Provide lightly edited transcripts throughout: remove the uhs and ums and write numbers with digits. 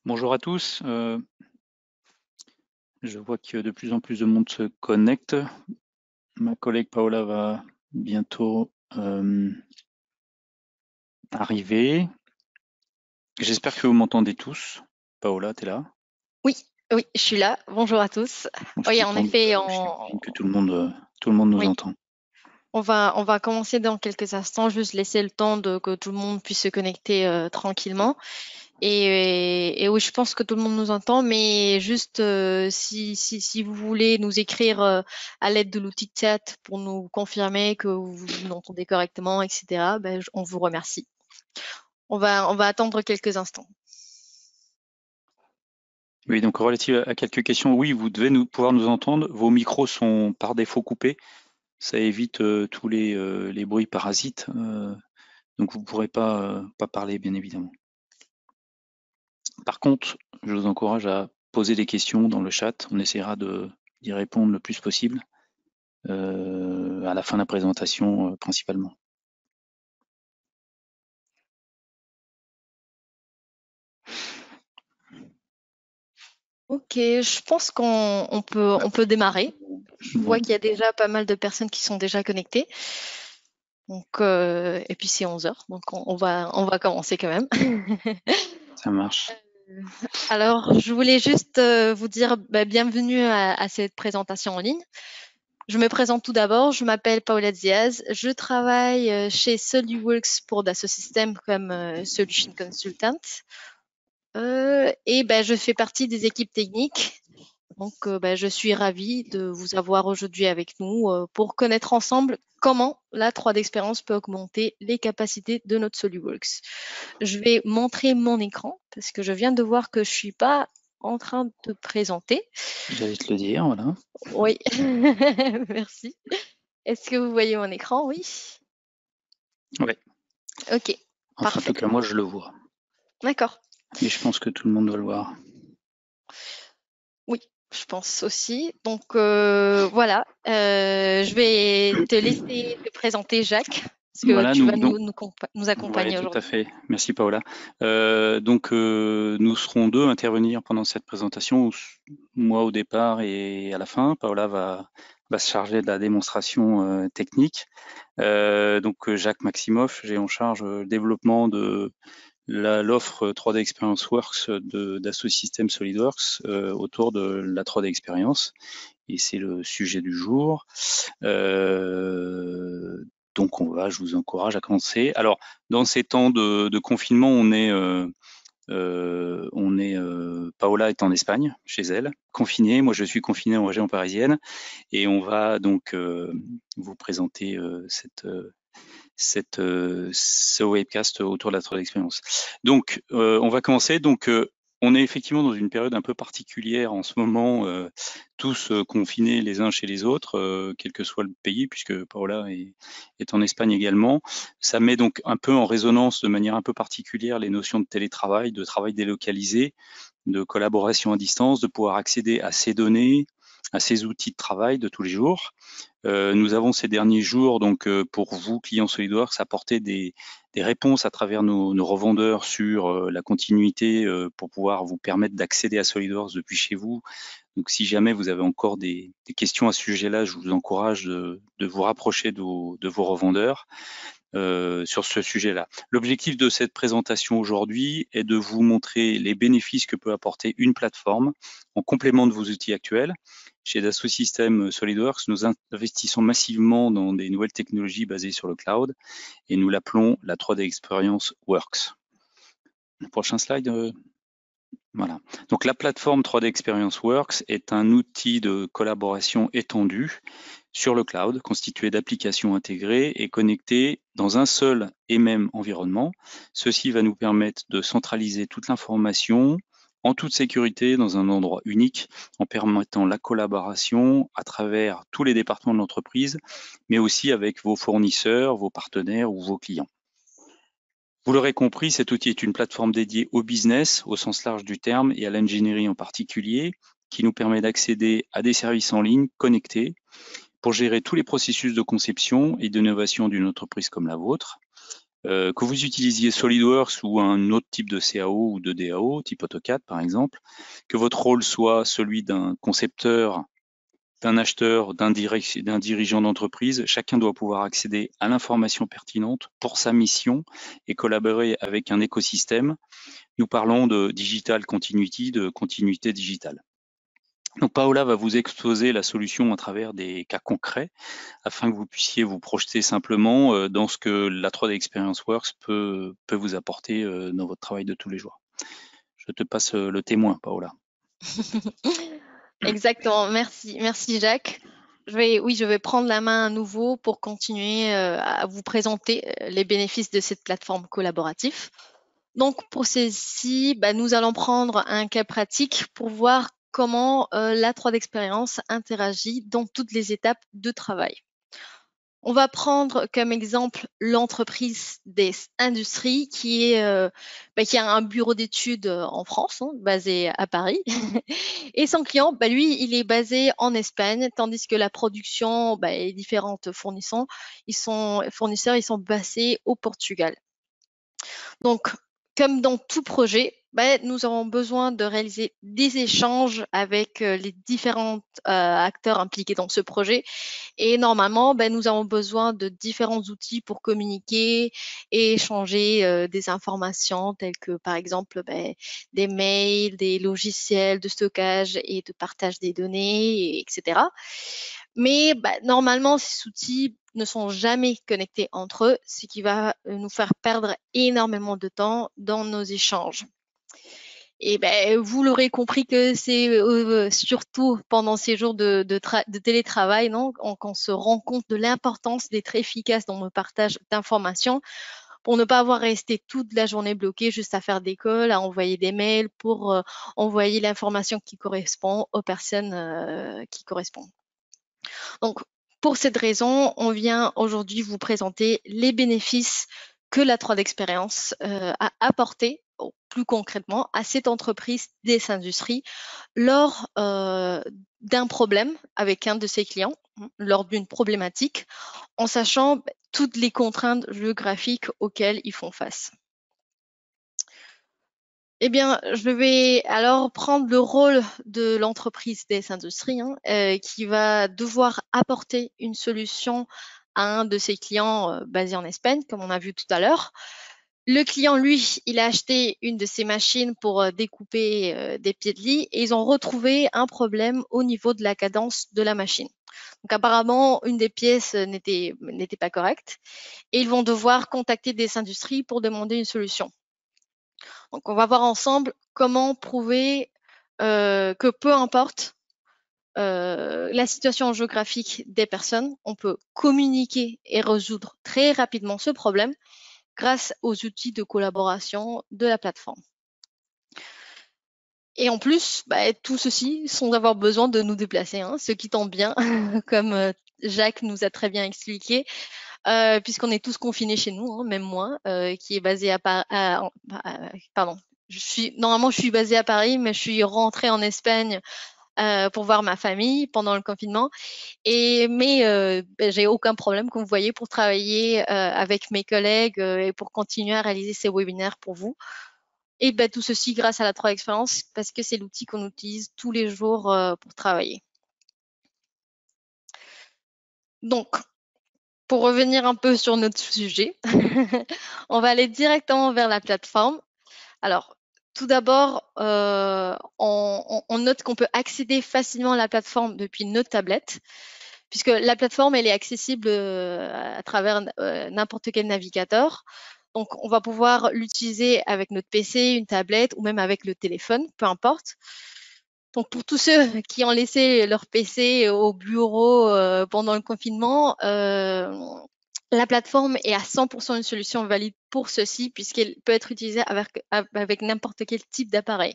Bonjour à tous. Je vois que de plus en plus de monde se connecte. Ma collègue Paola va bientôt arriver. J'espère que vous m'entendez tous. Paola, tu es là? Oui, oui, je suis là. Bonjour à tous. Moi, je Oui, en t'entends, donc effet, j'imagine que tout le monde nous oui, entend. on va commencer dans quelques instants, juste laisser le temps de que tout le monde puisse se connecter tranquillement. Et oui, je pense que tout le monde nous entend, mais juste si vous voulez nous écrire à l'aide de l'outil chat pour nous confirmer que vous nous entendez correctement, etc., ben, on vous remercie. On va attendre quelques instants. Oui, donc relative à quelques questions, oui, vous devez pouvoir nous entendre. Vos micros sont par défaut coupés. Ça évite tous les bruits parasites. Donc vous ne pourrez pas parler, bien évidemment. Par contre, je vous encourage à poser des questions dans le chat. On essaiera d'y répondre le plus possible à la fin de la présentation principalement. Ok, je pense qu'on peut démarrer. Je vois Bon, qu'il y a déjà pas mal de personnes qui sont déjà connectées. Donc, et puis c'est 11 heures, donc on va commencer quand même. ça marche. Alors, je voulais juste vous dire bienvenue à cette présentation en ligne. Je me présente tout d'abord, je m'appelle Paula Diaz, je travaille chez SolidWorks pour Dassault Systèmes comme Solution Consultant. Et je fais partie des équipes techniques. Donc, je suis ravie de vous avoir aujourd'hui avec nous pour connaître ensemble comment la 3D Experience peut augmenter les capacités de notre SolidWorks. Je vais montrer mon écran parce que je viens de voir que je suis pas en train de présenter. J'allais te le dire, voilà. Oui, merci. Est-ce que vous voyez mon écran? Oui. Ouais. Ok, Enfin, en tout parfait. cas, moi, je le vois. D'accord. Mais je pense que tout le monde doit le voir. Oui, je pense aussi. Donc voilà, je vais te laisser te présenter, Jacques, parce que Voilà, tu vas nous ouais, accompagner tout à aujourd'hui. fait. Merci Paola. Nous serons deux à intervenir pendant cette présentation, moi au départ et à la fin. Paola va se charger de la démonstration technique. Jacques Maximoff, j'ai en charge le développement de l'offre 3D Experience Works d'Assault Systèmes SolidWorks autour de la 3D Experience. Et c'est le sujet du jour. Donc je vous encourage à commencer. Alors, dans ces temps de confinement, Paola est en Espagne, chez elle, confinée. Moi, je suis confiné en région parisienne, et on va donc vous présenter ce webcast autour de la 3D expérience. Donc, on va commencer. Donc, on est effectivement dans une période un peu particulière en ce moment, tous confinés les uns chez les autres, quel que soit le pays, puisque Paola est en Espagne également. Ça met donc un peu en résonance de manière un peu particulière les notions de télétravail, de travail délocalisé, de collaboration à distance, de pouvoir accéder à ces données, à ces outils de travail de tous les jours. Nous avons ces derniers jours, donc pour vous, clients SolidWorks, apporté des réponses à travers nos revendeurs sur la continuité pour pouvoir vous permettre d'accéder à SolidWorks depuis chez vous. Donc si jamais vous avez encore des questions à ce sujet-là, je vous encourage de vous rapprocher de vos revendeurs sur ce sujet-là. L'objectif de cette présentation aujourd'hui est de vous montrer les bénéfices que peut apporter une plateforme en complément de vos outils actuels. Chez Dassault Systèmes SolidWorks, nous investissons massivement dans des nouvelles technologies basées sur le cloud et nous l'appelons la 3D Experience Works. Le prochain slide. Voilà. Donc la plateforme 3D Experience Works est un outil de collaboration étendu sur le cloud, constitué d'applications intégrées et connectées dans un seul et même environnement. Ceci va nous permettre de centraliser toute l'information en toute sécurité dans un endroit unique, en permettant la collaboration à travers tous les départements de l'entreprise, mais aussi avec vos fournisseurs, vos partenaires ou vos clients. Vous l'aurez compris, cet outil est une plateforme dédiée au business, au sens large du terme, et à l'ingénierie en particulier, qui nous permet d'accéder à des services en ligne connectés pour gérer tous les processus de conception et d'innovation d'une entreprise comme la vôtre. Que vous utilisiez SolidWorks ou un autre type de CAO ou de DAO, type AutoCAD par exemple, que votre rôle soit celui d'un concepteur, d'un acheteur, d'un dirigeant d'entreprise, chacun doit pouvoir accéder à l'information pertinente pour sa mission et collaborer avec un écosystème. Nous parlons de digital continuity, de continuité digitale. Donc Paola va vous exposer la solution à travers des cas concrets afin que vous puissiez vous projeter simplement dans ce que la 3D Experience Works peut vous apporter dans votre travail de tous les jours. Je te passe le témoin, Paola. Exactement, merci Jacques. Je vais prendre la main à nouveau pour continuer à vous présenter les bénéfices de cette plateforme collaborative. Donc pour celle-ci, nous allons prendre un cas pratique pour voir comment la 3D Experience interagit dans toutes les étapes de travail. On va prendre comme exemple l'entreprise des industries qui a un bureau d'études en France, basé à Paris. Et son client, lui, il est basé en Espagne, tandis que la production et les différentes fournisseurs, ils sont basés au Portugal. Donc, comme dans tout projet, nous avons besoin de réaliser des échanges avec les différents acteurs impliqués dans ce projet. Et normalement, nous avons besoin de différents outils pour communiquer et échanger des informations telles que, par exemple, des mails, des logiciels de stockage et de partage des données, etc. Mais normalement, ces outils ne sont jamais connectés entre eux, ce qui va nous faire perdre énormément de temps dans nos échanges. Et vous l'aurez compris que c'est surtout pendant ces jours de télétravail, qu'on se rend compte de l'importance d'être efficace dans nos partages d'informations pour ne pas avoir resté toute la journée bloqué juste à faire des calls, à envoyer des mails pour envoyer l'information qui correspond aux personnes qui correspondent. Donc, pour cette raison, on vient aujourd'hui vous présenter les bénéfices que la 3D Experience a apporté plus concrètement à cette entreprise des industries lors d'un problème avec un de ses clients, lors d'une problématique, en sachant toutes les contraintes géographiques auxquelles ils font face. Eh bien, je vais alors prendre le rôle de l'entreprise des industries qui va devoir apporter une solution à un de ses clients basé en Espagne, comme on a vu tout à l'heure. Le client, lui, il a acheté une de ces machines pour découper des pieds de lit et ils ont retrouvé un problème au niveau de la cadence de la machine. Donc apparemment, une des pièces n'était pas correcte et ils vont devoir contacter des industries pour demander une solution. Donc, on va voir ensemble comment prouver que peu importe la situation géographique des personnes, on peut communiquer et résoudre très rapidement ce problème grâce aux outils de collaboration de la plateforme. Et en plus, tout ceci sans avoir besoin de nous déplacer, ce qui tombe bien, comme Jacques nous a très bien expliqué, puisqu'on est tous confinés chez nous, même moi, qui est basé à Paris. Pardon. Normalement, je suis basée à Paris, mais je suis rentrée en Espagne pour voir ma famille pendant le confinement. Mais j'ai aucun problème, comme vous voyez, pour travailler avec mes collègues et pour continuer à réaliser ces webinaires pour vous. Et tout ceci grâce à la 3D Experience, parce que c'est l'outil qu'on utilise tous les jours pour travailler. Donc, pour revenir un peu sur notre sujet, on va aller directement vers la plateforme. Alors, tout d'abord, on note qu'on peut accéder facilement à la plateforme depuis notre tablette, puisque la plateforme, elle est accessible à travers n'importe quel navigateur. Donc, on va pouvoir l'utiliser avec notre PC, une tablette ou même avec le téléphone, peu importe. Donc, pour tous ceux qui ont laissé leur PC au bureau pendant le confinement, la plateforme est à 100% une solution valide pour ceci, puisqu'elle peut être utilisée avec n'importe quel type d'appareil.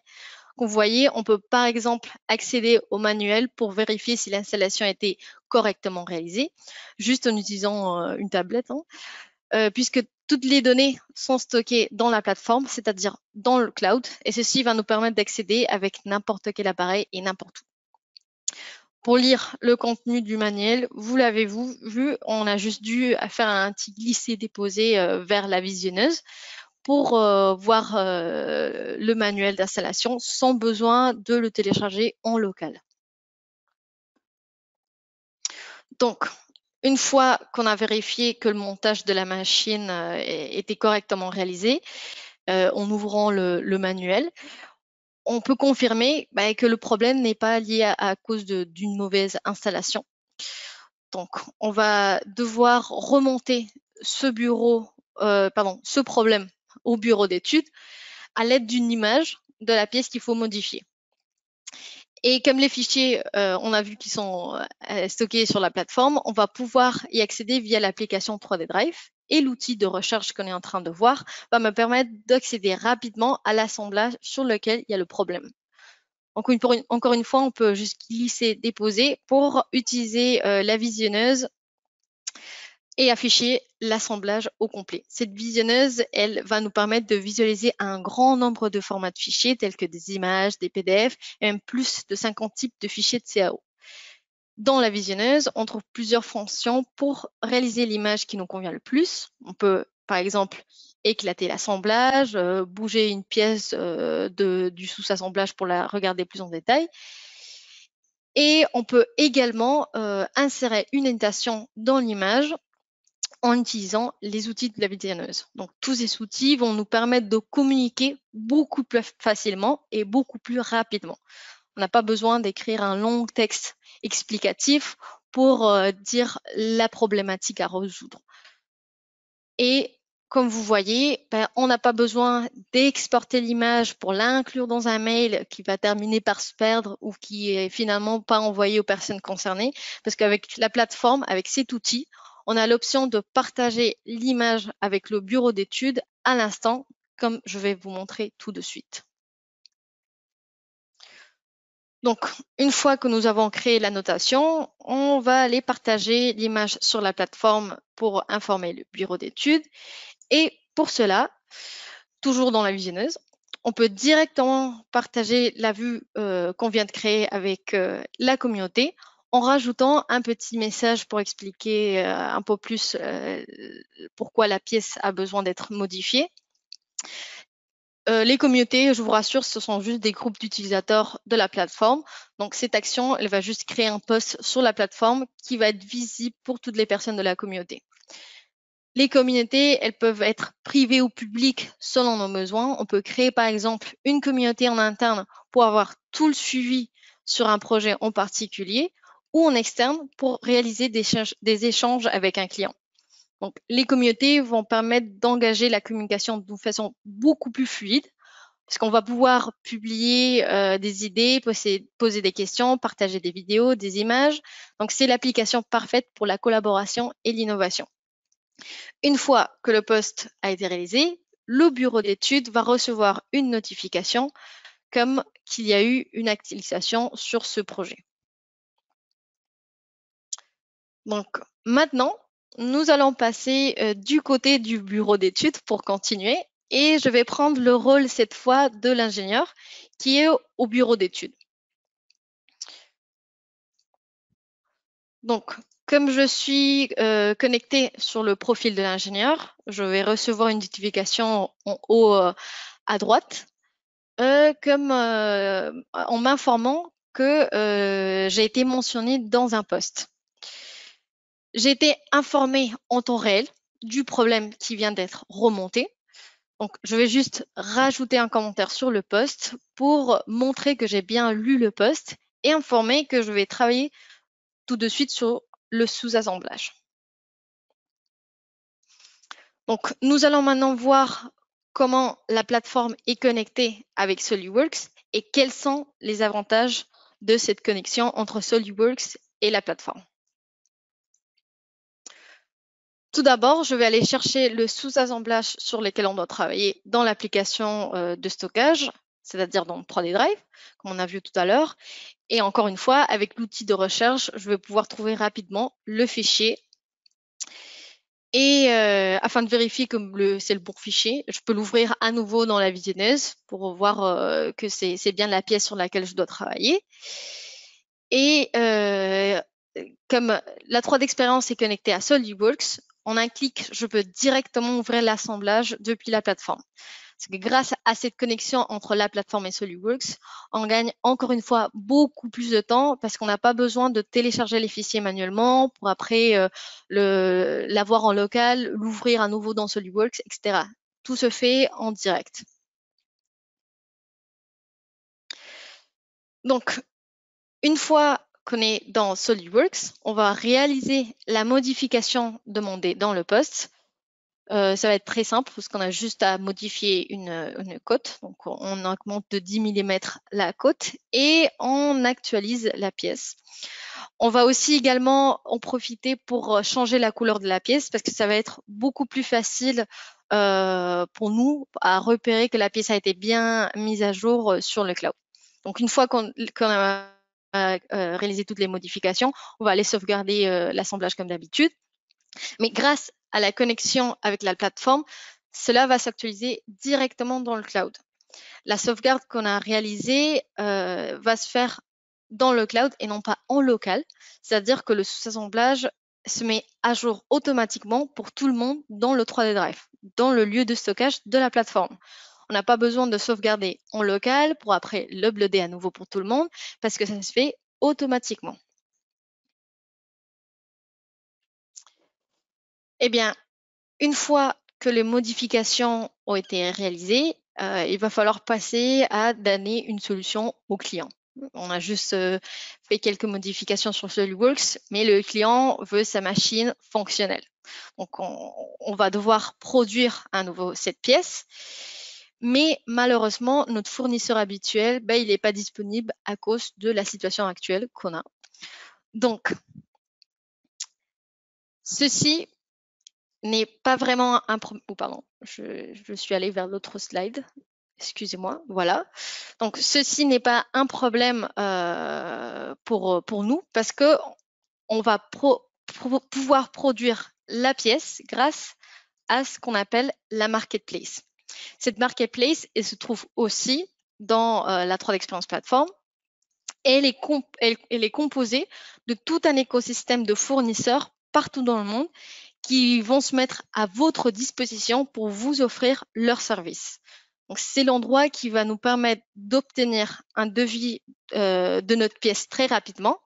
Comme vous voyez, on peut par exemple accéder au manuel pour vérifier si l'installation a été correctement réalisée, juste en utilisant une tablette, puisque toutes les données sont stockées dans la plateforme, c'est-à-dire dans le cloud, et ceci va nous permettre d'accéder avec n'importe quel appareil et n'importe où. Pour lire le contenu du manuel, vous l'avez vu, on a juste dû faire un petit glisser-déposer vers la visionneuse pour voir le manuel d'installation sans besoin de le télécharger en local. Donc, une fois qu'on a vérifié que le montage de la machine était correctement réalisé, en ouvrant le manuel, on peut confirmer que le problème n'est pas lié à cause d'une mauvaise installation. Donc, on va devoir remonter ce problème au bureau d'études à l'aide d'une image de la pièce qu'il faut modifier. Et comme les fichiers, on a vu qu'ils sont stockés sur la plateforme, on va pouvoir y accéder via l'application 3D Drive. Et l'outil de recherche qu'on est en train de voir va me permettre d'accéder rapidement à l'assemblage sur lequel il y a le problème. Encore une fois, on peut juste glisser, déposer pour utiliser la visionneuse et afficher l'assemblage au complet. Cette visionneuse, elle va nous permettre de visualiser un grand nombre de formats de fichiers tels que des images, des PDF et même plus de 50 types de fichiers de CAO. Dans la visionneuse, on trouve plusieurs fonctions pour réaliser l'image qui nous convient le plus. On peut, par exemple, éclater l'assemblage, bouger une pièce du sous-assemblage pour la regarder plus en détail. Et on peut également insérer une annotation dans l'image en utilisant les outils de la visionneuse. Donc, tous ces outils vont nous permettre de communiquer beaucoup plus facilement et beaucoup plus rapidement. On n'a pas besoin d'écrire un long texte explicatif pour dire la problématique à résoudre. Et comme vous voyez, on n'a pas besoin d'exporter l'image pour l'inclure dans un mail qui va terminer par se perdre ou qui est finalement pas envoyé aux personnes concernées, parce qu'avec la plateforme, avec cet outil, on a l'option de partager l'image avec le bureau d'études à l'instant, comme je vais vous montrer tout de suite. Donc, une fois que nous avons créé la notation, on va aller partager l'image sur la plateforme pour informer le bureau d'études. Et pour cela, toujours dans la visionneuse, on peut directement partager la vue qu'on vient de créer avec la communauté en rajoutant un petit message pour expliquer un peu plus pourquoi la pièce a besoin d'être modifiée. Les communautés, je vous rassure, ce sont juste des groupes d'utilisateurs de la plateforme. Donc, cette action, elle va juste créer un post sur la plateforme qui va être visible pour toutes les personnes de la communauté. Les communautés, elles peuvent être privées ou publiques selon nos besoins. On peut créer, par exemple, une communauté en interne pour avoir tout le suivi sur un projet en particulier ou en externe pour réaliser des échanges avec un client. Donc, les communautés vont permettre d'engager la communication de façon beaucoup plus fluide, parce qu'on va pouvoir publier des idées, poser des questions, partager des vidéos, des images. Donc, c'est l'application parfaite pour la collaboration et l'innovation. Une fois que le post a été réalisé, le bureau d'études va recevoir une notification comme qu'il y a eu une actualisation sur ce projet. Donc, maintenant, nous allons passer du côté du bureau d'études pour continuer et je vais prendre le rôle cette fois de l'ingénieur qui est au bureau d'études. Donc, comme je suis connectée sur le profil de l'ingénieur, je vais recevoir une notification en haut à droite en m'informant que j'ai été mentionnée dans un post. J'ai été informée en temps réel du problème qui vient d'être remonté. Donc, je vais juste rajouter un commentaire sur le post pour montrer que j'ai bien lu le post et informer que je vais travailler tout de suite sur le sous-assemblage. Donc, nous allons maintenant voir comment la plateforme est connectée avec SolidWorks et quels sont les avantages de cette connexion entre SolidWorks et la plateforme. Tout d'abord, je vais aller chercher le sous-assemblage sur lequel on doit travailler dans l'application de stockage, c'est-à-dire dans 3D Drive, comme on a vu tout à l'heure. Et encore une fois, avec l'outil de recherche, je vais pouvoir trouver rapidement le fichier. Et afin de vérifier que c'est le bon fichier, je peux l'ouvrir à nouveau dans la visionneuse pour voir que c'est bien la pièce sur laquelle je dois travailler. Et comme la 3D Experience est connectée à SolidWorks, en un clic, je peux directement ouvrir l'assemblage depuis la plateforme. Parce que grâce à cette connexion entre la plateforme et SolidWorks, on gagne encore une fois beaucoup plus de temps parce qu'on n'a pas besoin de télécharger les fichiers manuellement pour après l'avoir en local, l'ouvrir à nouveau dans SolidWorks, etc. Tout se fait en direct. Donc, une fois qu'on est dans SolidWorks, on va réaliser la modification demandée dans le poste. Ça va être très simple parce qu'on a juste à modifier une cote. Donc, on augmente de 10 mm la cote et on actualise la pièce. On va aussi également en profiter pour changer la couleur de la pièce parce que ça va être beaucoup plus facile pour nous à repérer que la pièce a été bien mise à jour sur le cloud. Donc, une fois qu'on a réalisé toutes les modifications, on va aller sauvegarder l'assemblage comme d'habitude. Mais grâce à la connexion avec la plateforme, cela va s'actualiser directement dans le cloud. La sauvegarde qu'on a réalisée va se faire dans le cloud et non pas en local. C'est-à-dire que le sous-assemblage se met à jour automatiquement pour tout le monde dans le 3D Drive, dans le lieu de stockage de la plateforme. On n'a pas besoin de sauvegarder en local pour après l'uploader à nouveau pour tout le monde parce que ça se fait automatiquement. Eh bien, une fois que les modifications ont été réalisées, il va falloir passer à donner une solution au client. On a juste fait quelques modifications sur SolidWorks, mais le client veut sa machine fonctionnelle. Donc, on va devoir produire à nouveau cette pièce. Mais malheureusement, notre fournisseur habituel, il n'est pas disponible à cause de la situation actuelle qu'on a. Donc, ceci n'est pas vraiment un problème. Oh, pardon, je suis allée vers l'autre slide. Excusez-moi, voilà. Donc, ceci n'est pas un problème pour nous parce que on va pouvoir produire la pièce grâce à ce qu'on appelle la marketplace. Cette marketplace, elle se trouve aussi dans la 3D Experience Platform. Elle est composée de tout un écosystème de fournisseurs partout dans le monde qui vont se mettre à votre disposition pour vous offrir leurs services. Donc, c'est l'endroit qui va nous permettre d'obtenir un devis de notre pièce très rapidement,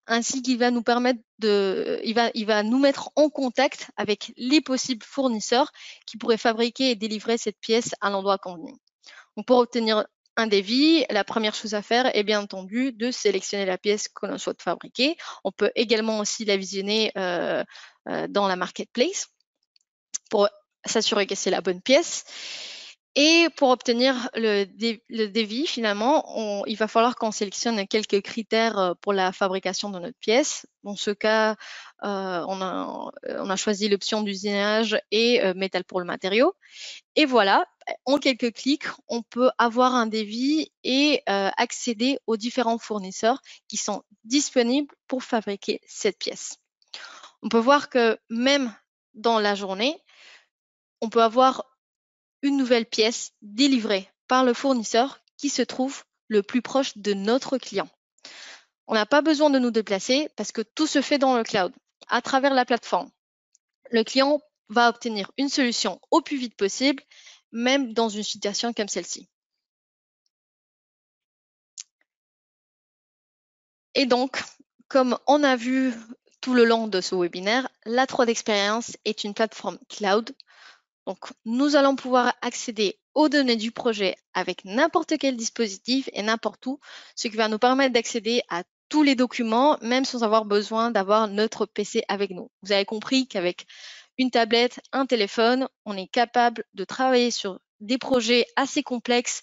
ainsi qu'il va nous permettre il va nous mettre en contact avec les possibles fournisseurs qui pourraient fabriquer et délivrer cette pièce à l'endroit convenu. Donc, pour obtenir un devis, la première chose à faire est bien entendu de sélectionner la pièce que l'on souhaite fabriquer. On peut également aussi la visionner dans la marketplace pour s'assurer que c'est la bonne pièce. Et pour obtenir le devis, finalement, il va falloir qu'on sélectionne quelques critères pour la fabrication de notre pièce. Dans ce cas, on a choisi l'option d'usinage et métal pour le matériau. Et voilà, en quelques clics, on peut avoir un devis et accéder aux différents fournisseurs qui sont disponibles pour fabriquer cette pièce. On peut voir que même dans la journée, on peut avoir une nouvelle pièce délivrée par le fournisseur qui se trouve le plus proche de notre client. On n'a pas besoin de nous déplacer parce que tout se fait dans le cloud, à travers la plateforme. Le client va obtenir une solution au plus vite possible, même dans une situation comme celle-ci. Et donc, comme on a vu tout le long de ce webinaire, la 3D Experience est une plateforme cloud. Donc, nous allons pouvoir accéder aux données du projet avec n'importe quel dispositif et n'importe où, ce qui va nous permettre d'accéder à tous les documents, même sans avoir besoin d'avoir notre PC avec nous. Vous avez compris qu'avec une tablette, un téléphone, on est capable de travailler sur des projets assez complexes.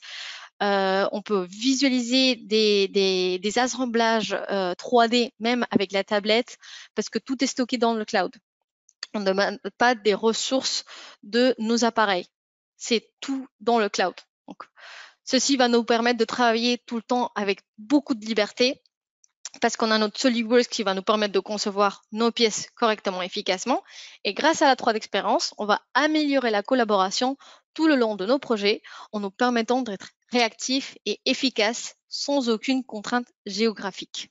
On peut visualiser des assemblages 3D même avec la tablette parce que tout est stocké dans le cloud. On ne demande pas des ressources de nos appareils. C'est tout dans le cloud. Donc, ceci va nous permettre de travailler tout le temps avec beaucoup de liberté parce qu'on a notre SolidWorks qui va nous permettre de concevoir nos pièces correctement, efficacement. Et grâce à la 3D Experience, on va améliorer la collaboration tout le long de nos projets en nous permettant d'être réactifs et efficaces sans aucune contrainte géographique.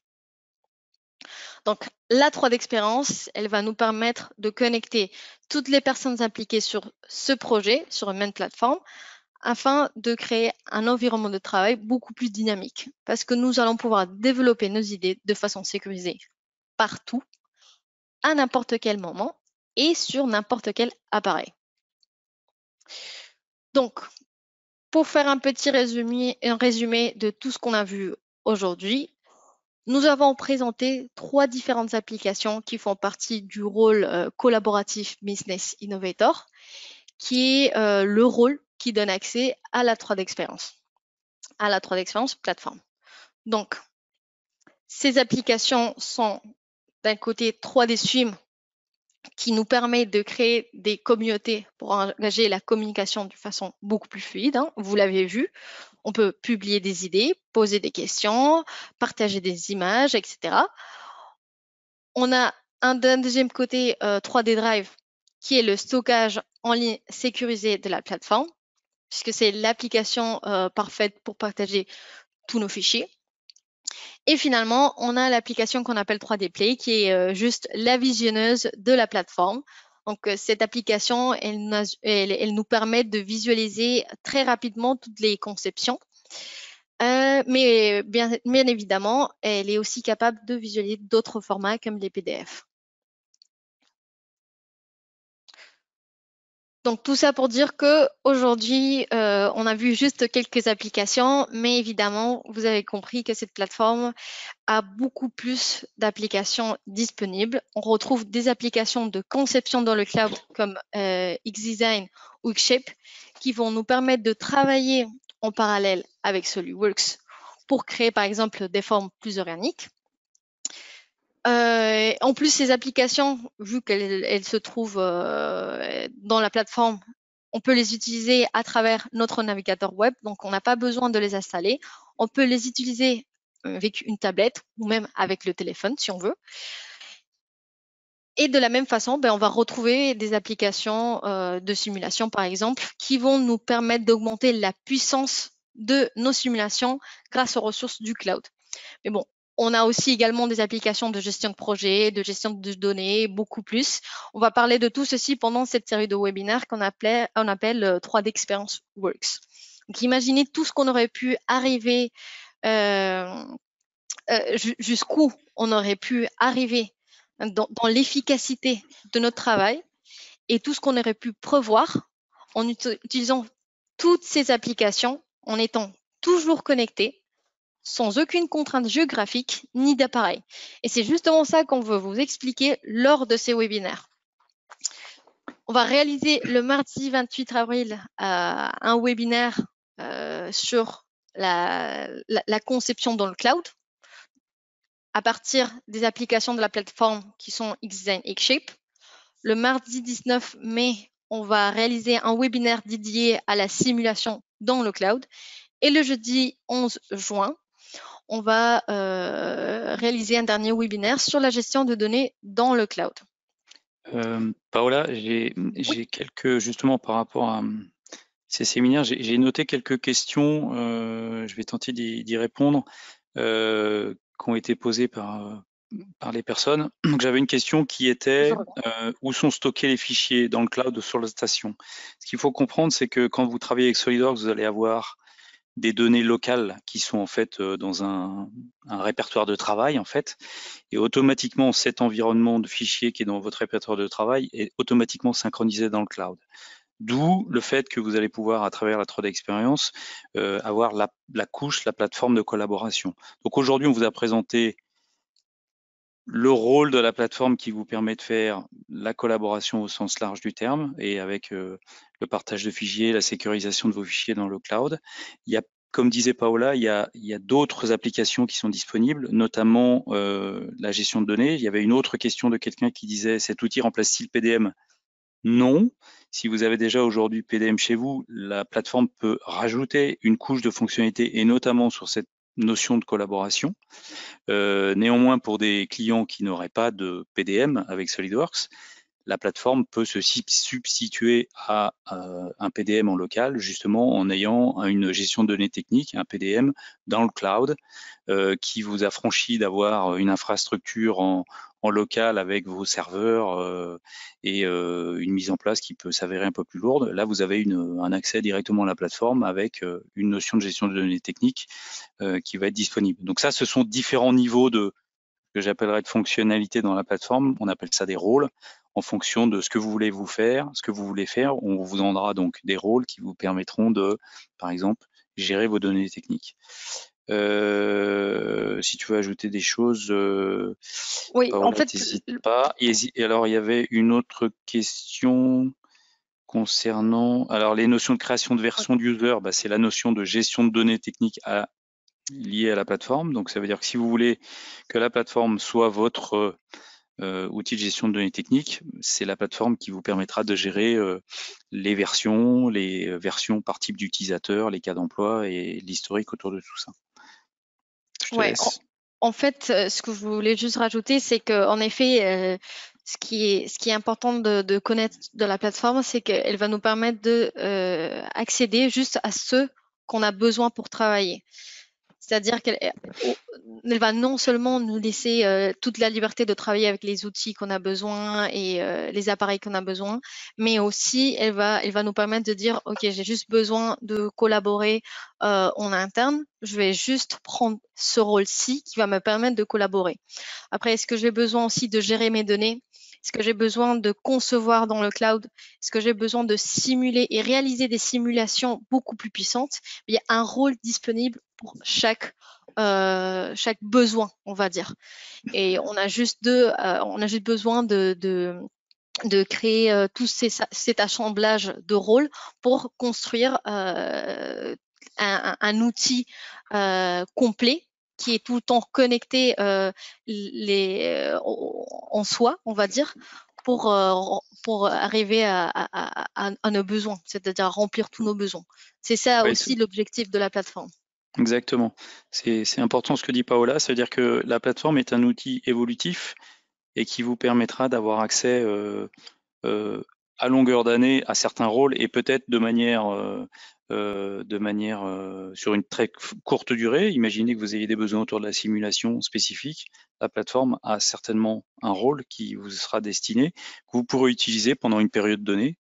Donc, la 3D Experience, elle va nous permettre de connecter toutes les personnes impliquées sur ce projet, sur une même plateforme, afin de créer un environnement de travail beaucoup plus dynamique. Parce que nous allons pouvoir développer nos idées de façon sécurisée partout, à n'importe quel moment et sur n'importe quel appareil. Donc, pour faire un petit résumé de tout ce qu'on a vu aujourd'hui, nous avons présenté 3 différentes applications qui font partie du rôle collaboratif Business Innovator, qui est le rôle qui donne accès à la 3D Experience, à la 3D Experience plateforme. Donc, ces applications sont d'un côté 3D Swim, qui nous permet de créer des communautés pour engager la communication de façon beaucoup plus fluide. Vous l'avez vu, on peut publier des idées, poser des questions, partager des images, etc. On a d'un deuxième côté 3D Drive, qui est le stockage en ligne sécurisé de la plateforme, puisque c'est l'application parfaite pour partager tous nos fichiers. Et finalement, on a l'application qu'on appelle 3D Play, qui est juste la visionneuse de la plateforme. Donc, cette application, elle nous permet de visualiser très rapidement toutes les conceptions. Mais bien évidemment, elle est aussi capable de visualiser d'autres formats comme les PDF. Donc tout ça pour dire que aujourd'hui, on a vu juste quelques applications, mais évidemment, vous avez compris que cette plateforme a beaucoup plus d'applications disponibles. On retrouve des applications de conception dans le cloud comme XDesign ou Xshape qui vont nous permettre de travailler en parallèle avec SolidWorks pour créer par exemple des formes plus organiques. En plus, ces applications, vu qu'elles se trouvent dans la plateforme, on peut les utiliser à travers notre navigateur web, donc on n'a pas besoin de les installer. On peut les utiliser avec une tablette ou même avec le téléphone si on veut. Et de la même façon, on va retrouver des applications de simulation, par exemple, qui vont nous permettre d'augmenter la puissance de nos simulations grâce aux ressources du cloud. Mais bon, on a aussi également des applications de gestion de projet, de gestion de données, beaucoup plus. On va parler de tout ceci pendant cette série de webinaires qu'on appelle 3D Experience Works. Donc, imaginez tout ce qu'on aurait pu arriver, jusqu'où on aurait pu arriver dans l'efficacité de notre travail et tout ce qu'on aurait pu prévoir en utilisant toutes ces applications, en étant toujours connecté, sans aucune contrainte géographique ni d'appareil. Et c'est justement ça qu'on veut vous expliquer lors de ces webinaires. On va réaliser le mardi 28 avril un webinaire sur la conception dans le cloud à partir des applications de la plateforme qui sont XDesign et Xshape. Le mardi 19 mai, on va réaliser un webinaire dédié à la simulation dans le cloud. Et le jeudi 11 juin, on va réaliser un dernier webinaire sur la gestion de données dans le cloud. Paola, j'ai quelques, justement par rapport à ces séminaires, j'ai noté quelques questions, je vais tenter d'y répondre, qui ont été posées par les personnes. Donc j'avais une question qui était où sont stockés les fichiers dans le cloud ou sur la station? Ce qu'il faut comprendre, c'est que quand vous travaillez avec SolidWorks, vous allez avoir des données locales qui sont en fait dans un répertoire de travail en fait, et automatiquement cet environnement de fichiers qui est dans votre répertoire de travail est automatiquement synchronisé dans le cloud. D'où le fait que vous allez pouvoir, à travers la 3D Experience, avoir la couche, la plateforme de collaboration. Donc aujourd'hui, on vous a présenté le rôle de la plateforme qui vous permet de faire la collaboration au sens large du terme et avec le partage de fichiers, la sécurisation de vos fichiers dans le cloud. Il y a, comme disait Paola, il y a d'autres applications qui sont disponibles, notamment la gestion de données. Il y avait une autre question de quelqu'un qui disait cet outil remplace-t-il PDM? Non. Si vous avez déjà aujourd'hui PDM chez vous, la plateforme peut rajouter une couche de fonctionnalité et notamment sur cette notion de collaboration. Néanmoins, pour des clients qui n'auraient pas de PDM avec SolidWorks, la plateforme peut se substituer à un PDM en local, justement en ayant une gestion de données techniques, un PDM dans le cloud, qui vous affranchit d'avoir une infrastructure en local avec vos serveurs et une mise en place qui peut s'avérer un peu plus lourde. Là, vous avez un accès directement à la plateforme avec une notion de gestion de données techniques qui va être disponible. Donc ça, ce sont différents niveaux de que j'appellerais de fonctionnalité dans la plateforme. On appelle ça des rôles en fonction de ce que vous voulez vous faire, ce que vous voulez faire. On vous donnera donc des rôles qui vous permettront de, par exemple, gérer vos données techniques. Si tu veux ajouter des choses, Oui, en Paola, fait, n'hésite pas. Et alors, il y avait une autre question concernant. Alors, les notions de création de version de user, bah, c'est la notion de gestion de données techniques liée à la plateforme. Donc, ça veut dire que si vous voulez que la plateforme soit votre outil de gestion de données techniques, c'est la plateforme qui vous permettra de gérer les versions par type d'utilisateur, les cas d'emploi et l'historique autour de tout ça. Je te ouais, laisse. en fait, ce que je voulais juste rajouter, c'est qu'en effet, ce qui est important de connaître de la plateforme, c'est qu'elle va nous permettre de accéder juste à ce qu'on a besoin pour travailler. C'est-à-dire qu'elle va non seulement nous laisser toute la liberté de travailler avec les outils qu'on a besoin et les appareils qu'on a besoin, mais aussi elle va nous permettre de dire, OK, j'ai juste besoin de collaborer en interne, je vais juste prendre ce rôle-ci qui va me permettre de collaborer. Après, est-ce que j'ai besoin aussi de gérer mes données? Est-ce que j'ai besoin de concevoir dans le cloud? Est-ce que j'ai besoin de simuler et réaliser des simulations beaucoup plus puissantes? Il y a un rôle disponible pour chaque besoin, on va dire. Et on a juste besoin de créer tout cet assemblage de rôles pour construire un outil complet qui est tout le temps connecté en soi, on va dire, pour arriver à nos besoins, c'est-à-dire remplir tous nos besoins. C'est ça Oui, aussi l'objectif de la plateforme. exactement. C'est important ce que dit Paola, ça veut dire que la plateforme est un outil évolutif et qui vous permettra d'avoir accès euh, à longueur d'année à certains rôles et peut-être de manière sur une très courte durée. Imaginez que vous ayez des besoins autour de la simulation spécifique. La plateforme a certainement un rôle qui vous sera destiné, que vous pourrez utiliser pendant une période donnée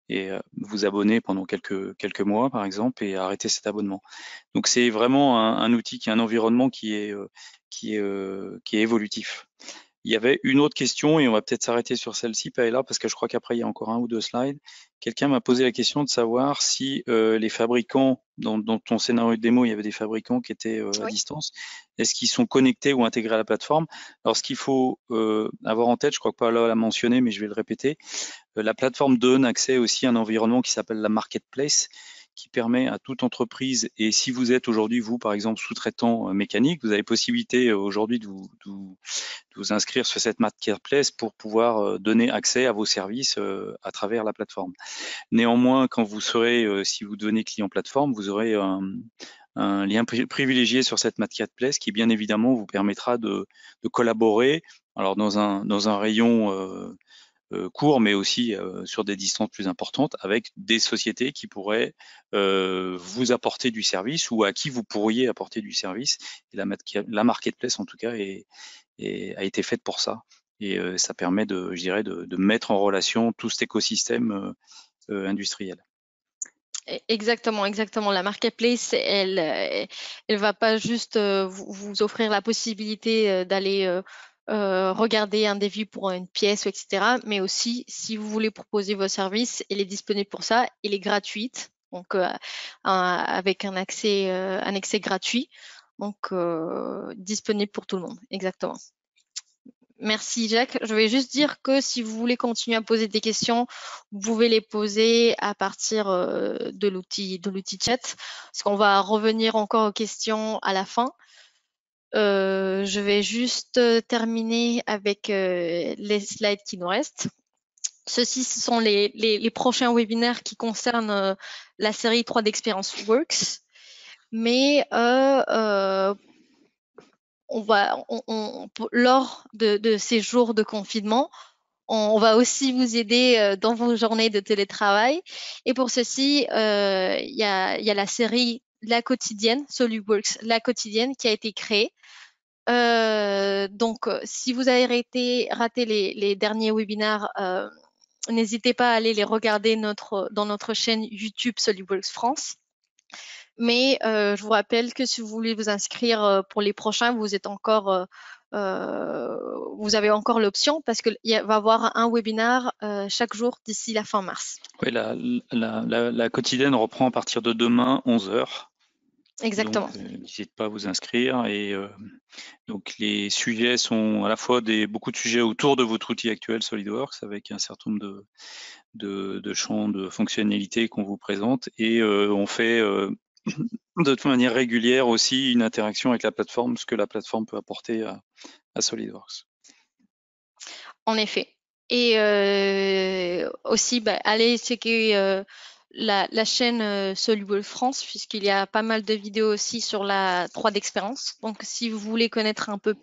et vous abonner pendant quelques mois, par exemple, et arrêter cet abonnement. Donc c'est vraiment un outil qui est un environnement qui est évolutif. Il y avait une autre question et on va peut-être s'arrêter sur celle-ci, Paella, parce que je crois qu'après il y a encore un ou deux slides. Quelqu'un m'a posé la question de savoir si les fabricants, dans ton scénario de démo, il y avait des fabricants qui étaient à Oui. distance. Est-ce qu'ils sont connectés ou intégrés à la plateforme? Alors ce qu'il faut avoir en tête, je crois que Paella l'a mentionné, mais je vais le répéter, la plateforme donne accès aussi à un environnement qui s'appelle la marketplace, qui permet à toute entreprise, et si vous êtes aujourd'hui, vous, par exemple, sous-traitant mécanique, vous avez possibilité aujourd'hui de vous inscrire sur cette marketplace pour pouvoir donner accès à vos services à travers la plateforme. Néanmoins, quand vous serez, si vous devenez client plateforme, vous aurez un lien privilégié sur cette marketplace qui, bien évidemment, vous permettra de collaborer. Alors dans un rayon court, mais aussi sur des distances plus importantes, avec des sociétés qui pourraient vous apporter du service ou à qui vous pourriez apporter du service. Et la marketplace, en tout cas, a été faite pour ça. Et ça permet je dirais, de mettre en relation tout cet écosystème industriel. Exactement, exactement. La marketplace, elle va pas juste vous offrir la possibilité d'aller regarder un devis pour une pièce, etc. Mais aussi, si vous voulez proposer vos services, elle est disponible pour ça. Elle est gratuite, donc avec un accès gratuit, donc disponible pour tout le monde. Exactement. Merci Jacques. Je vais juste dire que si vous voulez continuer à poser des questions, vous pouvez les poser à partir de l'outil chat, parce qu'on va revenir encore aux questions à la fin. Je vais juste terminer avec les slides qui nous restent. Ceux-ci, ce sont les prochains webinaires qui concernent la série 3D Experience Works. Mais lors de ces jours de confinement, on va aussi vous aider dans vos journées de télétravail. Et pour ceci, il y a la série La quotidienne, SolidWorks, La quotidienne, qui a été créée. Donc, si vous avez raté les derniers webinaires, n'hésitez pas à aller les regarder dans notre chaîne YouTube SolidWorks France. Mais je vous rappelle que si vous voulez vous inscrire pour les prochains, vous avez encore l'option parce qu'il va y avoir un webinaire chaque jour d'ici la fin mars. Oui, la quotidienne reprend à partir de demain, 11 heures. Exactement. Donc, n'hésitez pas à vous inscrire. Et donc, les sujets sont à la fois beaucoup de sujets autour de votre outil actuel SolidWorks, avec un certain nombre de champs de fonctionnalités qu'on vous présente. Et on fait de toute manière régulière aussi une interaction avec la plateforme, ce que la plateforme peut apporter à SolidWorks. En effet. Et aussi, allez checker la chaîne SolidWorks France, puisqu'il y a pas mal de vidéos aussi sur la 3D expérience. Donc, si vous voulez connaître un peu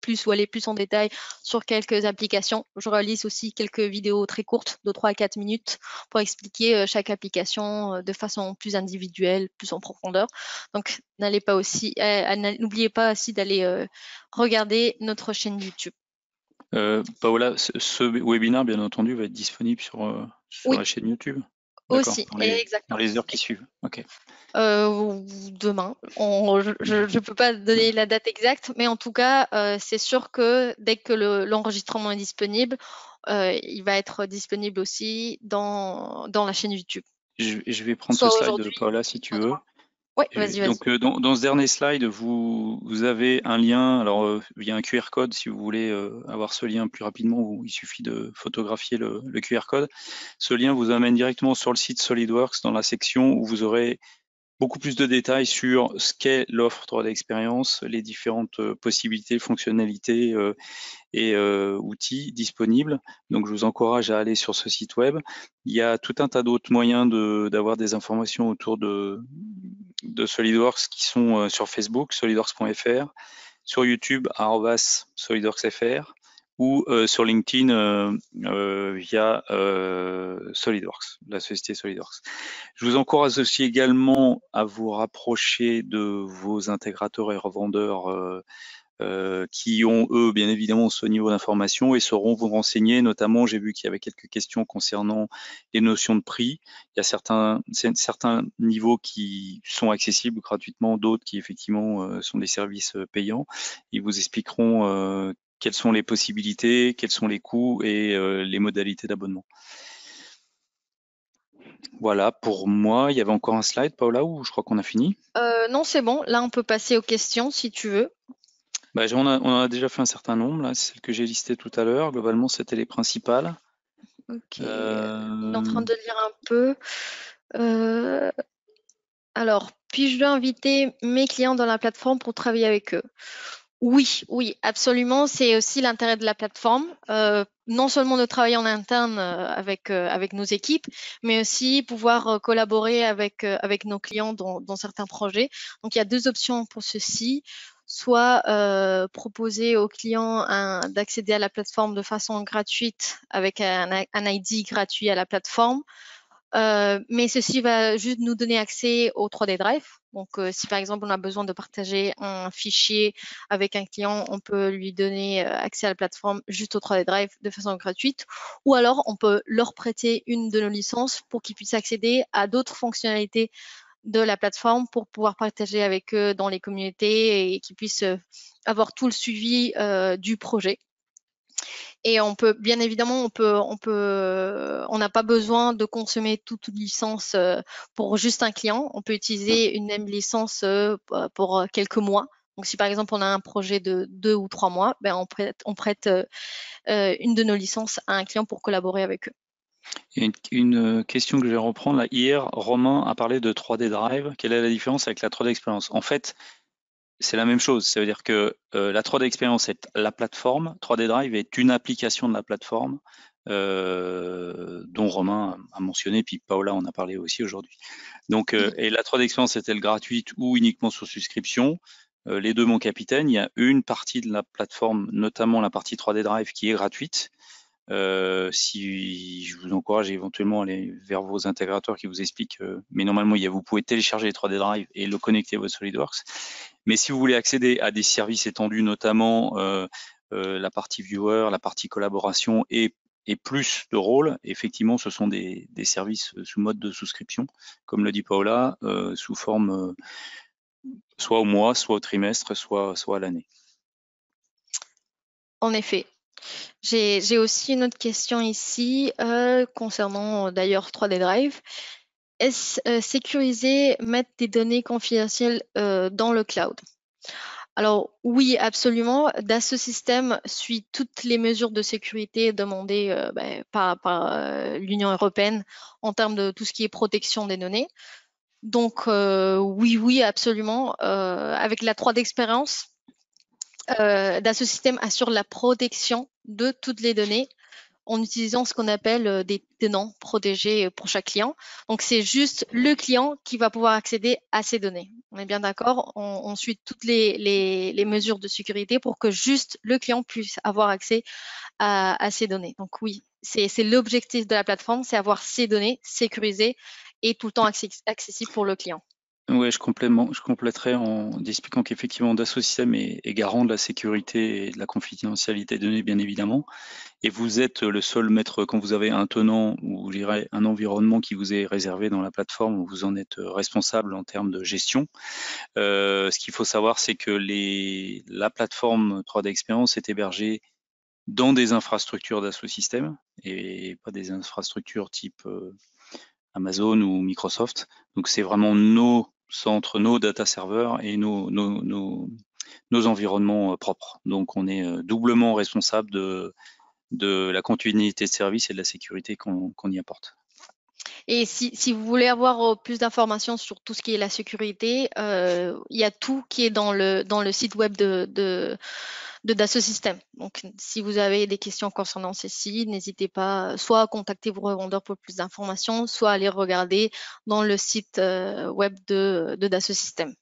plus ou aller plus en détail sur quelques applications, je réalise aussi quelques vidéos très courtes de 3 à 4 minutes pour expliquer chaque application de façon plus individuelle, plus en profondeur. Donc, n'oubliez pas aussi d'aller regarder notre chaîne YouTube. Paola, ce webinaire, bien entendu, va être disponible sur Oui, la chaîne YouTube. D'accord, aussi, dans exactement. les heures qui suivent. Ok. Demain. Je peux pas donner la date exacte, mais en tout cas, c'est sûr que dès que l'enregistrement est disponible, il va être disponible aussi dans la chaîne YouTube. Je vais prendre ce Soit slide, aujourd'hui, Paola, si tu soit veux. demain. Oui, vas-y, vas-y. Donc, dans ce dernier slide, vous avez un lien. Alors, il y a un QR code si vous voulez avoir ce lien plus rapidement. Il suffit de photographier le QR code. Ce lien vous amène directement sur le site SolidWorks dans la section où vous aurez beaucoup plus de détails sur ce qu'est l'offre 3D Experience, les différentes possibilités, fonctionnalités et outils disponibles. Donc, je vous encourage à aller sur ce site web. Il y a tout un tas d'autres moyens d'avoir des informations autour de SolidWorks qui sont sur Facebook, solidworks.fr, sur YouTube, @solidworksfr, ou sur LinkedIn via SolidWorks, la société SolidWorks. Je vous encourage aussi également à vous rapprocher de vos intégrateurs et revendeurs qui ont, eux, bien évidemment, ce niveau d'information et sauront vous renseigner. Notamment, j'ai vu qu'il y avait quelques questions concernant les notions de prix. Il y a certains niveaux qui sont accessibles gratuitement, d'autres qui, effectivement, sont des services payants. Ils vous expliqueront quelles sont les possibilités, quels sont les coûts et les modalités d'abonnement. Voilà, pour moi, il y avait encore un slide, Paola, ou je crois qu'on a fini? Non, c'est bon. Là, on peut passer aux questions si tu veux. On en a déjà fait un certain nombre, là, c'est celle que j'ai listée tout à l'heure. Globalement, c'était les principales. Ok, je suis en train de lire un peu. Alors, puis-je inviter mes clients dans la plateforme pour travailler avec eux? Oui, oui, absolument. C'est aussi l'intérêt de la plateforme. Non seulement de travailler en interne avec nos équipes, mais aussi pouvoir collaborer avec nos clients dans certains projets. Donc, il y a deux options pour ceci. Soit proposer aux clients d'accéder à la plateforme de façon gratuite avec un ID gratuit à la plateforme. Mais ceci va juste nous donner accès au 3D Drive. Donc, si par exemple on a besoin de partager un fichier avec un client, on peut lui donner accès à la plateforme juste au 3D Drive de façon gratuite. Ou alors, on peut leur prêter une de nos licences pour qu'ils puissent accéder à d'autres fonctionnalités de la plateforme pour pouvoir partager avec eux dans les communautés et qu'ils puissent avoir tout le suivi du projet. Et on peut, bien évidemment, on n'a pas besoin de consommer toute une licence pour juste un client. On peut utiliser une même licence pour quelques mois. Donc, si par exemple on a un projet de 2 ou 3 mois, on prête une de nos licences à un client pour collaborer avec eux. Il y a une question que je vais reprendre là. Hier, Romain a parlé de 3D Drive. Quelle est la différence avec la 3D Experience? En fait, c'est la même chose. Ça veut dire que la 3D Experience est la plateforme. 3D Drive est une application de la plateforme dont Romain a mentionné, puis Paola en a parlé aussi aujourd'hui. Donc, et la 3D Experience est-elle gratuite ou uniquement sur souscription? Les deux, mon capitaine. Il y a une partie de la plateforme, notamment la partie 3D Drive, qui est gratuite. Si je vous encourage éventuellement à aller vers vos intégrateurs qui vous expliquent, mais normalement vous pouvez télécharger les 3D Drive et le connecter à votre SolidWorks. Mais si vous voulez accéder à des services étendus, notamment la partie viewer, la partie collaboration et plus de rôles, effectivement, ce sont des services sous mode de souscription, comme le dit Paola, sous forme soit au mois, soit au trimestre, soit à l'année. En effet. J'ai aussi une autre question ici concernant d'ailleurs 3D Drive. Est-ce sécurisé mettre des données confidentielles dans le cloud? Alors oui, absolument. Dassault Systèmes suit toutes les mesures de sécurité demandées par l'Union européenne en termes de tout ce qui est protection des données. Donc oui, absolument. Avec la 3D Experience, Dassault Systèmes assure la protection de toutes les données en utilisant ce qu'on appelle des tenants protégés pour chaque client. Donc, c'est juste le client qui va pouvoir accéder à ces données. On est bien d'accord? On suit toutes les mesures de sécurité pour que juste le client puisse avoir accès à ces données. Donc, oui, c'est l'objectif de la plateforme, c'est avoir ces données sécurisées et tout le temps accessibles pour le client. Oui, je compléterai en expliquant qu'effectivement Dassault Systèmes est garant de la sécurité et de la confidentialité des données, bien évidemment. Et vous êtes le seul maître, quand vous avez un tenant ou je dirais un environnement qui vous est réservé dans la plateforme, vous en êtes responsable en termes de gestion. Ce qu'il faut savoir, c'est que la plateforme 3D Experience est hébergée dans des infrastructures Dassault Systèmes et pas des infrastructures type Amazon ou Microsoft. Donc c'est vraiment nos centres, nos data servers et nos environnements propres. Donc on est doublement responsable de la continuité de service et de la sécurité qu'on y apporte. Et si vous voulez avoir plus d'informations sur tout ce qui est la sécurité, il y a tout qui est dans le site web de Dassault Systèmes. Donc, si vous avez des questions concernant ceci, n'hésitez pas soit à contacter vos revendeurs pour plus d'informations, soit à aller regarder dans le site web de Dassault Systèmes.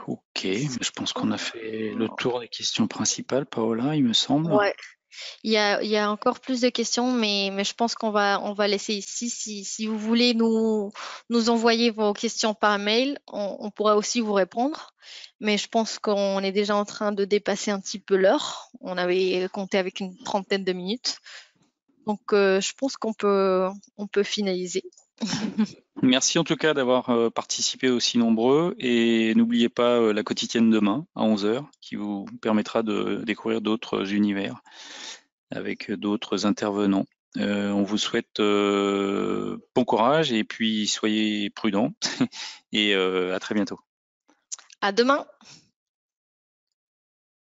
Ok, je pense qu'on a fait le tour des questions principales, Paola, il me semble. Ouais. Il y a encore plus de questions, mais je pense qu'on va laisser ici. Si vous voulez nous envoyer vos questions par mail, on pourra aussi vous répondre. Mais je pense qu'on est déjà en train de dépasser un petit peu l'heure. On avait compté avec une trentaine de minutes. Donc, je pense on peut finaliser. Merci en tout cas d'avoir participé aussi nombreux et n'oubliez pas la quotidienne demain à 11 h qui vous permettra de découvrir d'autres univers avec d'autres intervenants. On vous souhaite bon courage et puis soyez prudents et à très bientôt. À demain.